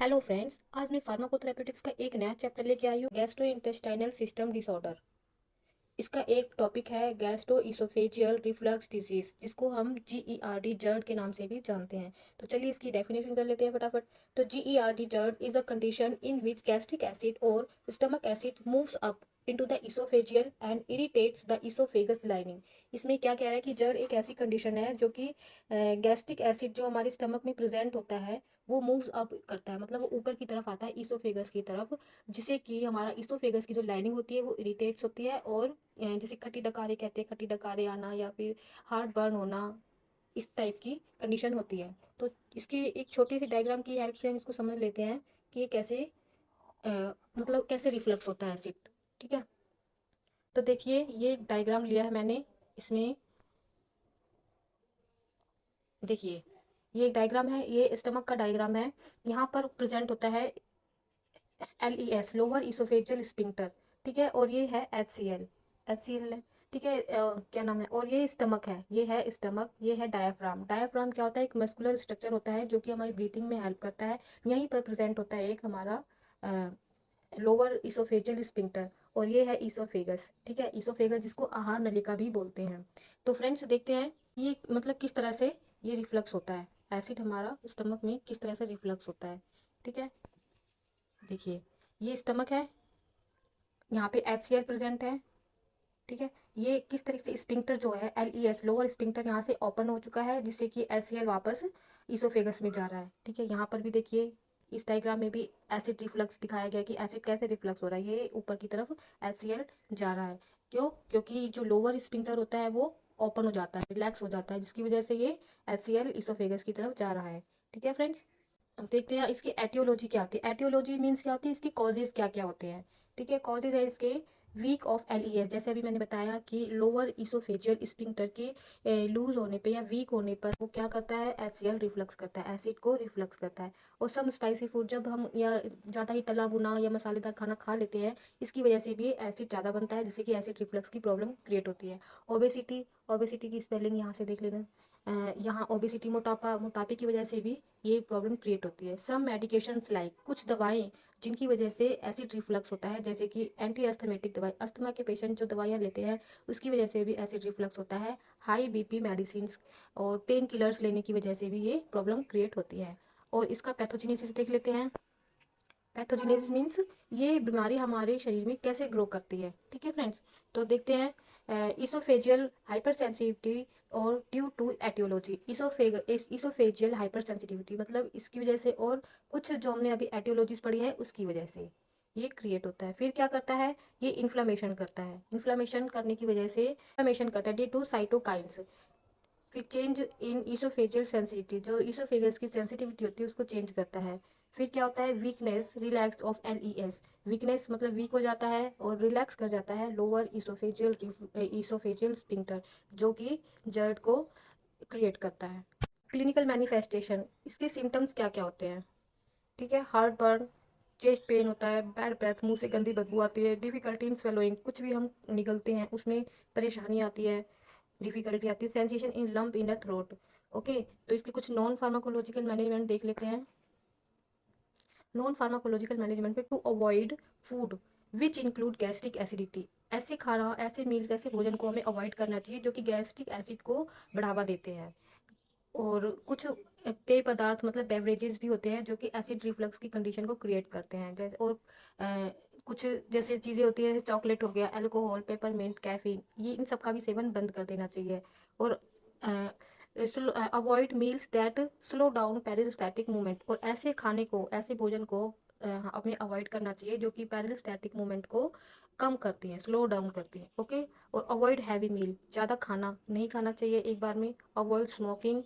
Hello friends, आज मैं फार्माकोथेरेपेटिक्स का एक नया चैप्टर लेके आई हूँ, गैस्ट्रोइंटेस्टाइनल सिस्टम डिसऑर्डर। इसका एक टॉपिक है गैस्ट्रो इसोफेजियल रिफ्लक्स डिजीज, जिसको हम GERD जर्ड के नाम से भी जानते हैं। तो चलिए इसकी डेफिनेशन कर लेते हैं फटाफट। तो GERD GERD is a condition in which gastric acid और stomach acid moves up into the esophageal and irritates the esophagus lining। इसमें क्या कह रहा है कि जर्ड एक ऐसी कंडीशन है जो कि गैस्ट्रिक एसिड जो हमारे स्टमक में प्रेजेंट होता है वो मूव्स अप करता है, मतलब वो ऊपर की तरफ आता है ईसोफेगस की तरफ, जिससे कि हमारा ईसोफेगस की जो लाइनिंग होती है वो इरिटेट्स होती है और जैसे खट्टी डकारे कहते हैं, खट्टी डकारे आना या फिर हार्ट बर्न होना, इस टाइप की कंडीशन होती है। तो इसकी एक छोटी सी डायग्राम की हेल्प से हम इसको समझ लेते हैं कि ये कैसे अ, मतलब कैसे रिफ्लक्स होता है एसिड। ठीक है, तो देखिए ये डायग्राम लिया है मैंने। इसमें देखिए ये एक डायग्राम है, ये स्टमक का डायग्राम है। यहाँ पर प्रेजेंट होता है LES, लोअर इसोफेजियल स्पिंक्टर। ठीक है, और ये है HCL है। ठीक है, क्या नाम है, और ये स्टमक है, ये है स्टमक, ये है डायाफ्राम। डायाफ्राम क्या होता है, एक मस्कुलर स्ट्रक्चर होता है जो कि हमारी ब्रीथिंग में हेल्प करता है। यहीं पर प्रेजेंट होता है एक हमारा लोअर इसोफेजियल स्पिंक्टर, और ये है इसोफेगस। ठीक है, इसोफेगस जिसको आहार नलिका भी बोलते हैं। तो फ्रेंड्स देखते हैं ये मतलब किस तरह से ये रिफ्लक्स होता है, एसिड हमारा स्टमक में किस तरह से रिफ्लक्स होता है। ठीक है, देखिए ये स्टमक है, यहाँ पे HCL प्रेजेंट है। ठीक है, ये किस तरह से स्पिंक्टर जो है LES, लोअर स्पिंक्टर यहाँ से ओपन हो चुका है, जिससे कि HCL वापस इसोफेगस में जा रहा है। ठीक है, यहाँ पर भी देखिए इस डायग्राम में भी एसिड रिफ्लक्स दिखाया गया कि एसिड कैसे रिफ्लक्स हो रहा है, ये ऊपर की तरफ HCL जा रहा है। क्यों? क्योंकि जो लोअर स्पिंक्टर होता है वो ओपन हो जाता है, रिलैक्स हो जाता है, जिसकी वजह से ये HCL इसोफेगस की तरफ जा रहा है। ठीक है फ्रेंड्स, अब देखते हैं इसकी एटियोलॉजी क्या होती है। एटियोलॉजी मीन्स क्या होती है, इसकी कॉजेज क्या क्या होते हैं। ठीक है, कॉजेज है इसके वीक ऑफ LES, जैसे अभी मैंने बताया कि लोअर इसोफेजियल स्पिंक्टर के लूज होने पे या वीक होने पर वो क्या करता है, HCL रिफ्लक्स करता है, एसिड को रिफ्लक्स करता है। और सम स्पाइसी फूड जब हम या ज़्यादा ही तला भुना या मसालेदार खाना खा लेते हैं, इसकी वजह से भी एसिड ज़्यादा बनता है, जिससे कि एसिड रिफ्लक्स की प्रॉब्लम क्रिएट होती है। ओबेसिटी, ओबेसिटी की स्पेलिंग यहाँ से देख लेना। यहाँ ओबेसिटी मोटापा, मोटापे की वजह से भी ये प्रॉब्लम क्रिएट होती है। सम मेडिकेशंस लाइक, कुछ दवाएं जिनकी वजह से एसिड रिफ्लक्स होता है, जैसे कि एंटी अस्थमेटिक दवाई, अस्थमा के पेशेंट जो दवाइयाँ लेते हैं उसकी वजह से भी एसिड रिफ्लक्स होता है। हाई BP मेडिसिन और पेन किलर्स लेने की वजह से भी ये प्रॉब्लम क्रिएट होती है। और इसका पैथोजेनेसिस देख लेते हैं। पैथोजेनेसिस मीन्स ये बीमारी हमारे शरीर में कैसे ग्रो करती है। ठीक है फ्रेंड्स, तो देखते हैं इसोफेजियल हाइपर सेंसिटिविटी और due to etiology. Esophageal hyper sensitivity मतलब इसकी वजह से, और कुछ जो हमने अभी एटियोलॉजीज पढ़ी है उसकी वजह से ये क्रिएट होता है। फिर क्या करता है, ये इन्फ्लामेशन करता है, इन्फ्लामेशन करने की वजह से इन्फ्लामेशन करता है ड्यू टू साइटोकाइंस। फिर चेंज इन इसोफेजियल सेंसिटिविटी, जो इसोफेगस की सेंसिटिविटी होती है उसको चेंज करता है। फिर क्या होता है, weakness relax of LES, weakness मतलब वीक हो जाता है और रिलैक्स कर जाता है लोअर इसोफेजियल स्पिंक्टर, जो कि जर्ड को क्रिएट करता है। क्लिनिकल मैनिफेस्टेशन, इसके सिम्टम्स क्या क्या होते हैं। ठीक है, हार्ट बर्न, चेस्ट पेन होता है, बैड ब्रेथ, मुंह से गंदी बदबू आती है, डिफिकल्टी इन स्वेलोइंग, कुछ भी हम निगलते हैं उसमें परेशानी आती है, डिफिकल्टी आती है, sensation in lump in the throat. Okay, तो इसके कुछ नॉन फार्माकोलॉजिकल मैनेजमेंट देख लेते हैं। नॉन फार्माकोलॉजिकल मैनेजमेंट में to avoid food which include gastric acidity, ऐसे खाना, ऐसे मील्स, ऐसे भोजन को हमें अवॉइड करना चाहिए जो कि गैस्ट्रिक एसिड को बढ़ावा देते हैं। और कुछ पेय पदार्थ मतलब बेवरेजेस भी होते हैं जो कि एसिड रिफ्लक्स की कंडीशन को क्रिएट करते हैं, जैसे और कुछ जैसे चीज़ें होती है, चॉकलेट हो गया, अल्कोहल, पेपरमिंट, कैफीन, ये इन सब का भी सेवन बंद कर देना चाहिए। और avoid meals that slow down peristaltic movement, और ऐसे खाने को, ऐसे भोजन को हमें अवॉइड करना चाहिए जो कि पेरिस्टैटिक मूवमेंट को कम करती हैं, स्लो डाउन करती हैं। ओके, और अवॉइड हैवी मील, ज़्यादा खाना नहीं खाना चाहिए एक बार में। Avoid smoking,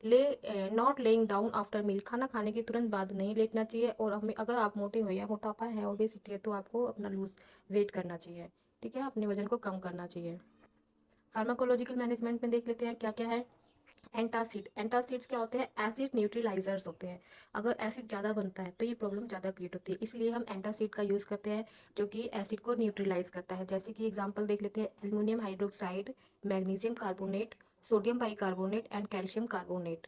lay not laying down after meal, खाना खाने के तुरंत बाद नहीं लेटना चाहिए। और हमें, अगर आप मोटे हो या मोटापा है, ओबेसिटी है, तो आपको अपना लूज वेट करना चाहिए। ठीक है, अपने वजन को कम करना चाहिए। फार्माकोलॉजिकल मैनेजमेंट में देख लेते हैं क्या क्या है। एंटासिड, एंटासिड्स क्या होते हैं, एसिड न्यूट्रलाइजर्स होते हैं। अगर एसिड ज़्यादा बनता है तो ये प्रॉब्लम ज़्यादा क्रिएट होती है, इसलिए हम एंटासिड का यूज़ करते हैं जो कि एसिड को न्यूट्रलाइज करता है। जैसे कि एग्जांपल देख लेते हैं, aluminium hydroxide, magnesium carbonate, sodium bicarbonate and calcium carbonate.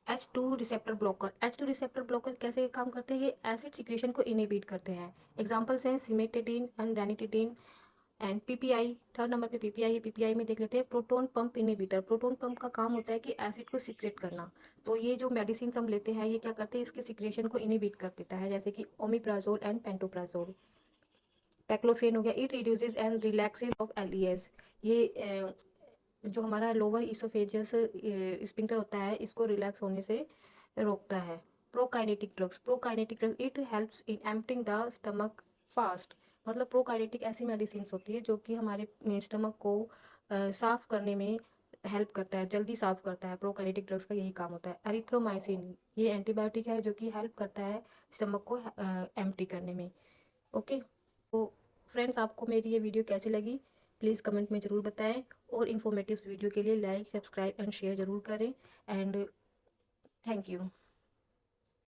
H2 receptor blocker. H2 receptor blocker कैसे काम करते हैं? ये एसिड सिक्रेशन को इनहिबिट करते हैं। एग्जांपल्स हैं सिमेटेडिन and ranitidine and PPI. Third number पे पीपीआई है। पीपीआई में देख लेते हैं proton pump inhibitor. Proton pump का काम होता है कि एसिड को सिक्रेट करना। तो ये जो मेडिसिन हम लेते हैं ये क्या करते हैं? इसके सिक्रेशन को इनहिबिट कर देता है, जैसे कि ओमिप्राजोल एंड पेंटोप्राजोल। पैक्लोफेन हो गया, it reduces and relaxes of LES. ये जो हमारा लोअर इसोफेजियस स्पिंक्टर होता है इसको रिलैक्स होने से रोकता है। Prokinetic drugs. Prokinetic drugs it helps in emptying the stomach fast. मतलब प्रोकाइनेटिक ऐसी मेडिसिन होती है जो कि हमारे स्टमक को साफ करने में हेल्प करता है, जल्दी साफ करता है। प्रोकाइनेटिक ड्रग्स का यही काम होता है। एरिथ्रोमाइसिन ये एंटीबायोटिक है जो कि हेल्प करता है स्टमक को एम्प्टी करने में। ओके, तो फ्रेंड्स आपको मेरी ये वीडियो कैसी लगी प्लीज़ कमेंट में ज़रूर बताएं, और इन्फॉर्मेटिव वीडियो के लिए लाइक सब्सक्राइब एंड शेयर ज़रूर करें। And thank you.